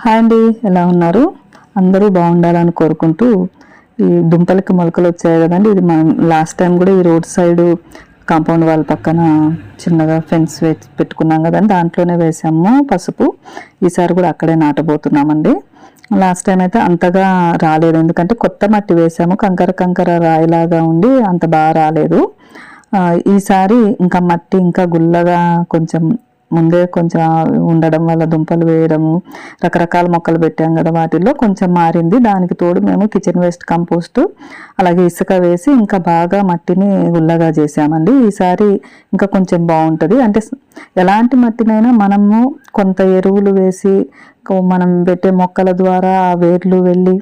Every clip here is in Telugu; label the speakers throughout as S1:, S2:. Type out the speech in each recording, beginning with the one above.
S1: హాయ్ అండి, ఎలా ఉన్నారు? అందరూ బాగుండాలని కోరుకుంటూ ఈ దుంపలకి మొలకలు వచ్చాయి కదండి. ఇది మనం లాస్ట్ టైం కూడా ఈ రోడ్ సైడ్ కాంపౌండ్ వాళ్ళ పక్కన చిన్నగా ఫెన్స్ పెట్టుకున్నాం కదండి, దాంట్లోనే వేసాము పసుపు. ఈసారి కూడా అక్కడే నాటబోతున్నామండి. లాస్ట్ టైం అయితే అంతగా రాలేదు, ఎందుకంటే కొత్త మట్టి వేసాము, కంకర కంకర రాయిలాగా ఉండి అంత బాగా రాలేదు. ఈసారి ఇంకా మట్టి ఇంకా గుల్లగా కొంచెం ముందే కొంచెం ఉండడం వల్ల దుంపలు వేయడము, రకరకాల మొక్కలు పెట్టాం కదా, వాటిల్లో కొంచెం మారింది. దానికి తోడు మేము కిచెన్ వేస్ట్ కంపోస్ట్ అలాగే ఇసుక వేసి ఇంకా బాగా మట్టిని గుల్లగా చేసామండి. ఈసారి ఇంకా కొంచెం బాగుంటుంది. అంటే ఎలాంటి మట్టినైనా మనము కొంత ఎరువులు వేసి మనం పెట్టే మొక్కల ద్వారా ఆ వేర్లు వెళ్ళి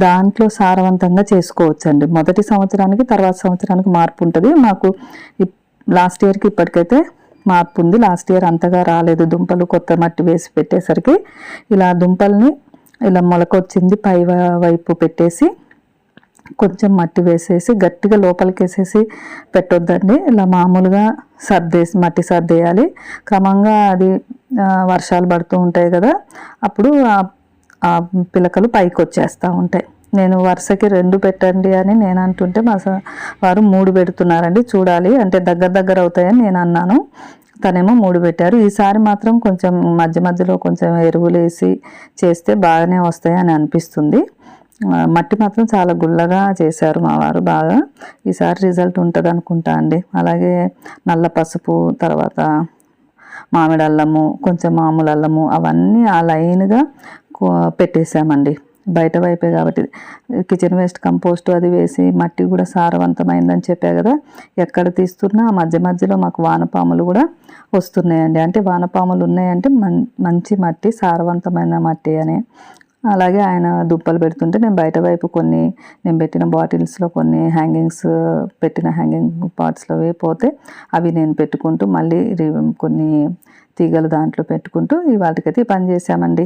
S1: దాంట్లో సారవంతంగా చేసుకోవచ్చండి. మొదటి సంవత్సరానికి తర్వాత సంవత్సరానికి మార్పు ఉంటుంది. మాకు లాస్ట్ ఇయర్కి ఇప్పటికైతే మార్పు ఉంది. లాస్ట్ ఇయర్ అంతగా రాలేదు దుంపలు, కొత్త మట్టి వేసి పెట్టేసరికి. ఇలా దుంపల్ని ఇలా మొలకొచ్చింది పై వైపు పెట్టేసి కొంచెం మట్టి వేసేసి గట్టిగా లోపలికి వేసేసి పెట్టొద్దండి. ఇలా మామూలుగా మట్టి సర్దేయాలి. క్రమంగా అది వర్షాలు పడుతూ ఉంటాయి కదా, అప్పుడు ఆ పిలకలు పైకి వచ్చేస్తూ ఉంటాయి. నేను వరుసకి 2 పెట్టండి అని నేను అంటుంటే మా వారు 3 పెడుతున్నారండి. చూడాలి, అంటే దగ్గర దగ్గర అవుతాయని నేను అన్నాను, తనేమో 3 పెట్టారు. ఈసారి మాత్రం కొంచెం మధ్య మధ్యలో కొంచెం ఎరువులు వేసి చేస్తే బాగానే వస్తాయని అనిపిస్తుంది. మట్టి మాత్రం చాలా గుల్లగా చేశారు మా వారు బాగా. ఈసారి రిజల్ట్ ఉంటుంది అనుకుంటా అండి. అలాగే నల్ల పసుపు, తర్వాత మామిడి అల్లము, కొంచెం మామూలు అల్లము, అవన్నీ ఆ లైన్గా పెట్టేశామండి. బయట వైపే కాబట్టి కిచెన్ వేస్ట్ కంపోస్ట్ అది వేసి మట్టి కూడా సారవంతమైందని చెప్పా కదా, ఎక్కడ తీస్తున్నా మధ్య మధ్యలో మాకు వానపాములు కూడా వస్తున్నాయండి. అంటే వానపాములు ఉన్నాయంటే మంచి మట్టి, సారవంతమైన మట్టి అని. అలాగే ఆయన దుంపలు పెడుతుంటే నేను బయట వైపు కొన్ని నేను పెట్టిన బాటిల్స్లో కొన్ని హ్యాంగింగ్స్ పెట్టిన హ్యాంగింగ్ పాట్స్లో పోతే అవి నేను పెట్టుకుంటూ మళ్ళీ కొన్ని తీగలు దాంట్లో పెట్టుకుంటూ ఇవాళకైతే పని చేశామండి.